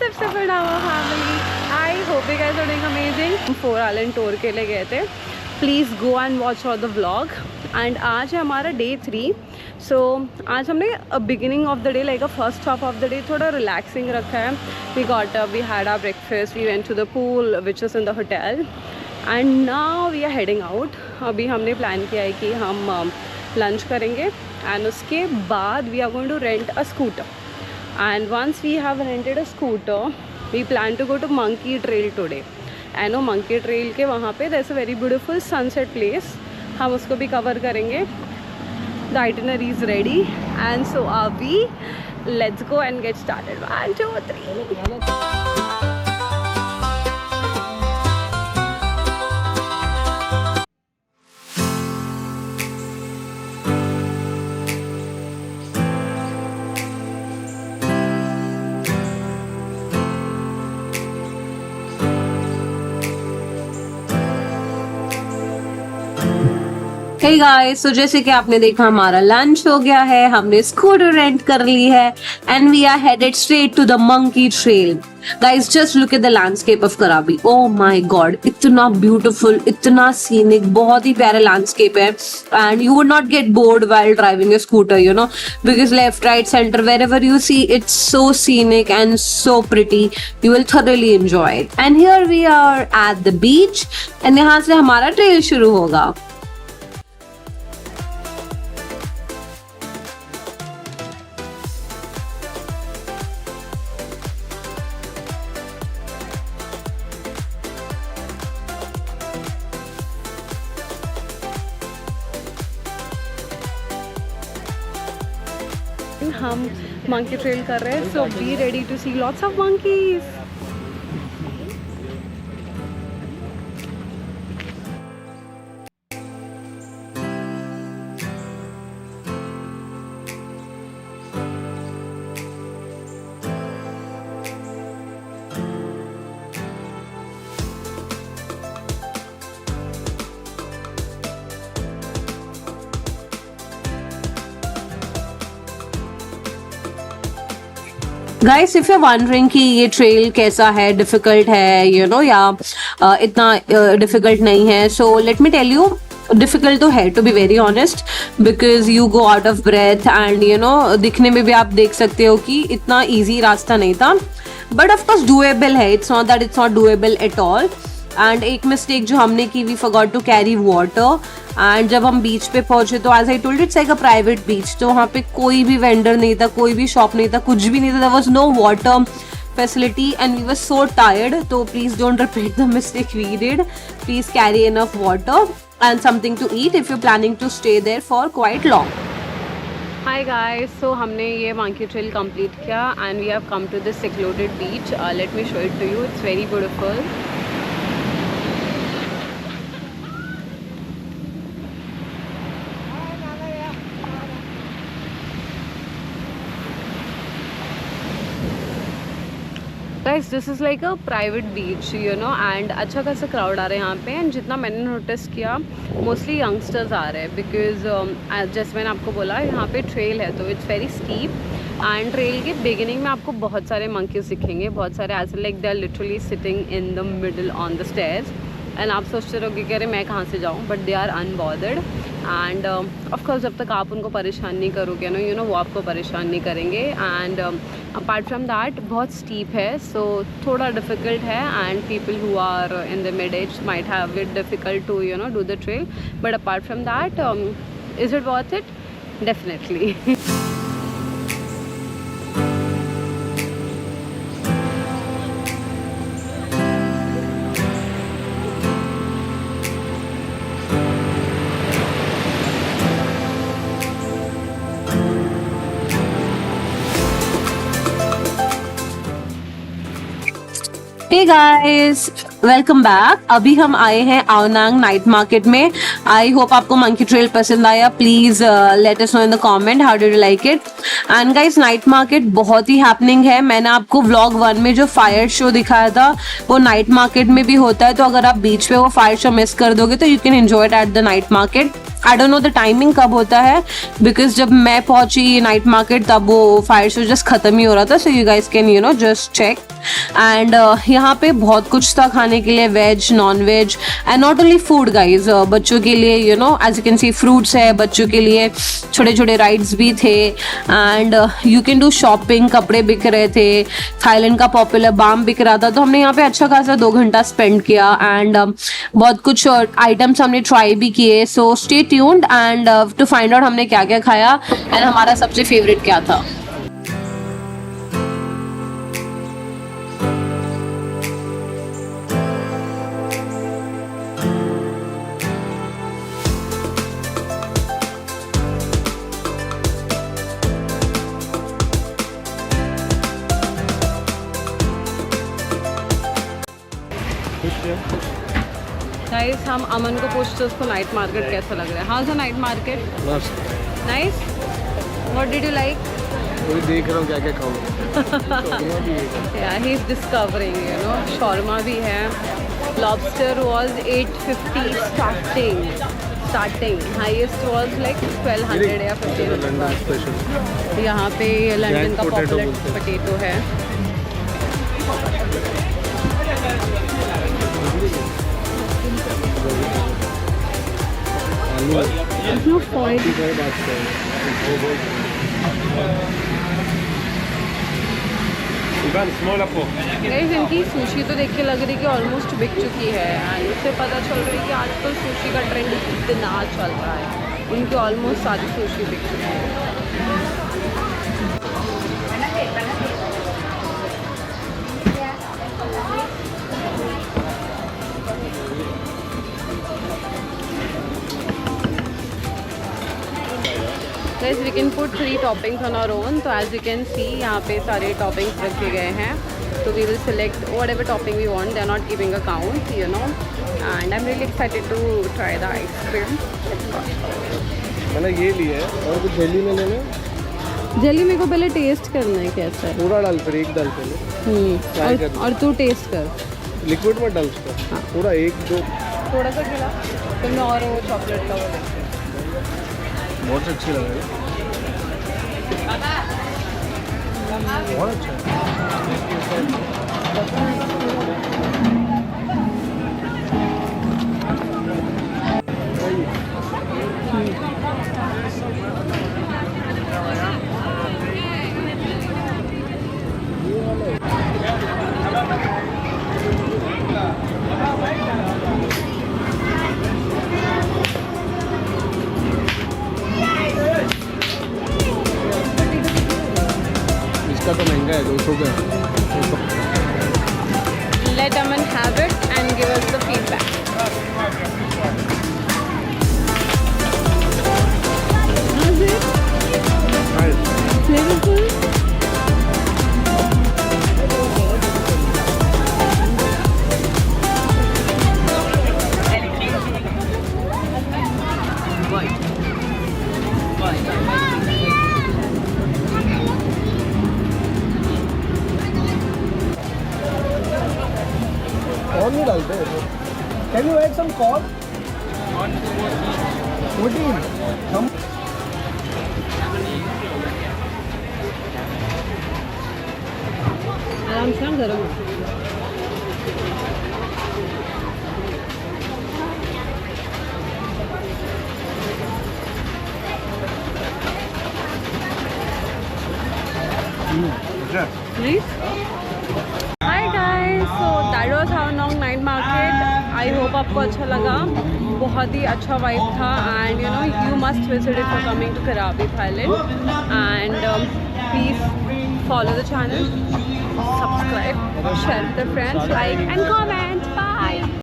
तरफ से पढ़ावा family, I hope you guys are doing amazing. 4 island tour के लिए गए थे, please go and watch all the vlog. And आज है हमारा डे 3। सो आज हमने beginning of the day like first half of the day थोड़ा रिलैक्सिंग रखा है। We got up, we had our breakfast, we went to the pool which is in the hotel and now we are heading out. अभी हमने plan किया है कि हम lunch करेंगे एंड उसके बाद we are going to rent a scooter. And once we have rented a scooter, we plan to go to Monkey Trail today. I know Monkey Trail के वहाँ पे there's a very beautiful sunset place. हम उसको भी cover करेंगे. The itinerary is ready and so are we. Let's go and get started. 1, 2, 3. Hey guys, तो जैसे कि आपने देखा हमारा लंच हो गया है, हमने स्कूटर रेंट कर ली है and we are headed straight to the monkey trail. Guys just look at the landscape of Krabi. Oh my god, इतना ब्यूटीफुल, इतना सीनिक, बहुत ही प्यारा लैंडस्केप है and you would not get bored while driving your scooter, you know, because left right center wherever you see it's so scenic and so pretty, you will thoroughly enjoy it. And here we are at the beach and यहाँ से हमारा trail शुरू होगा। हम monkey trail कर रहे हैं, so be ready to see lots of monkeys. Guys if you wondering कि ये ट्रेल कैसा है, डिफिकल्ट है, यू नो, या इतना डिफिकल्ट नहीं है, so let me tell you, difficult तो है to be very honest, because you go out of breath and you know दिखने में भी आप देख सकते हो कि इतना ईजी रास्ता नहीं था, बट ऑफकोर्स डूएबल है। It's not that it's not doable at all. And एक मिस्टेक जो हमने की, we forgot to carry water and जब हम बीच पे पहुंचे तो as I told it's like a private beach, तो वहाँ पे कोई भी वेंडर नहीं था, कोई भी शॉप नहीं था, कुछ भी नहीं था, there was no water facility and we were so tired, so please don't repeat the mistake we did. Please carry enough water and something to eat if you're planning to stay there for quite long. Hi guys, so हमने ये monkey trail complete किया and we have come to this secluded beach. Let me show it to you. It's very beautiful. Guys this is like a private beach, you know, and अच्छा खासा crowd आ रहा है यहाँ पे। And जितना मैंने notice किया मोस्टली यंगस्टर्स आ रहे हैं, बिकॉज जैसे मैंने आपको बोला यहाँ पे ट्रेल है तो it's very steep and trail के बिगिनिंग में आपको बहुत सारे मंकीज दिखेंगे, बहुत सारे ऐसे like they are literally sitting in the middle on the stairs and आप सोचते रहोगे कि अरे मैं कहाँ से जाऊँ, but they are unbothered and of course जब तक आप उनको परेशान नहीं करोगे ना, यू नो, वो आपको परेशान नहीं करेंगे। एंड अपार्ट फ्रॉम दैट बहुत स्टीप है, सो थोड़ा डिफ़िकल्ट है and people who are in the mid age might have it difficult to you know do the trail, but apart from that is it worth it? Definitely. Hey guys, welcome back. अभी हम आए हैं Ao Nang night market में। I hope आपको monkey trail पसंद आया। Please let us know in the comment how did you like it. And guys night market बहुत ही happening है। मैंने आपको व्लॉग 1 में जो फायर शो दिखाया था वो नाइट मार्केट में भी होता है, तो अगर आप बीच पे वो फायर शो मिस कर दोगे तो you can enjoy it at the night market. I don't know the timing कब होता है, बिकॉज जब मैं पहुंची नाइट मार्केट तब वो फायर शो जस्ट खत्म ही हो रहा था, so you guys can you know just check. And यहाँ पे बहुत कुछ था खाने के लिए, veg non veg and not only food guys, बच्चों के लिए you know as you can see fruits है, बच्चों के लिए छोटे छोटे राइड्स भी थे and you can do shopping, कपड़े बिक रहे थे, थाईलैंड का पॉपुलर बाम बिक रहा था, तो हमने यहाँ पे अच्छा खासा 2 घंटा स्पेंड किया एंड बहुत कुछ आइटम्स हमने ट्राई भी किए. So stay tuned and to find out हमने क्या क्या खाया एंड हमारा सबसे फेवरेट क्या था. गाइस हम अमन को पूछते उसको नाइट मार्केट कैसा लग रहा है. How is the night market? मस्त. Nice. What did you like? वही देख रहा हूँ क्या क्या खाऊंगा. Yeah he is discovering you know. Shawarma भी है. Lobster was 850 starting. Highest was like 1200 या 1500. स्पेशल. यहाँ पे लंदन का Jack potato पॉपुलर बोलते हैं. पोटैटो है. आलू No foil. की क्या बात कर दुकान स्मॉल आपको. गाइस इनकी सुशी तो देख के लग रही है कि ऑलमोस्ट बिक चुकी है एंड उससे पता चल रही है कि आजकल सुशी का ट्रेंड कितना चल रहा है. उनकी ऑलमोस्ट सारी सुशी बिक चुकी है. Guys, we can put 3 toppings on our own. तो as you can see यहाँ पे सारे toppings रखे गए हैं. So we will select whatever topping we want. They are not giving a count, you know. And I'm really excited to try the ice cream. मैंने ये लिया है और कुछ जेली में लेना. जल्दी मेरे को पहले टेस्ट करना है कैसा है. पूरा डाल फिर एक डाल पहले. और तू टेस्ट कर. लिक्विड में डाल उसका. हाँ. पूरा एक दो. थोड़ा सा खिला. फिर मैं और वो चॉकलेट का वो लेती हूँ. बहुत अच्छी लग रही है. बहुत अच्छा है. इसका तो महंगा है 200 का. Let Aman have it and give us the feedback. How's it? Flavorful? Corn नहीं डालते. Can you add some corn. 14 हम. आराम से गरम है. Nice. Hi guys, so that was our Nong night market. I hope आपको अच्छा लगा. बहुत ही अच्छा वाइब था and you know you must visit if you're coming to Krabi, Thailand. And please follow the channel, subscribe, share with your friends, like and comment. Bye.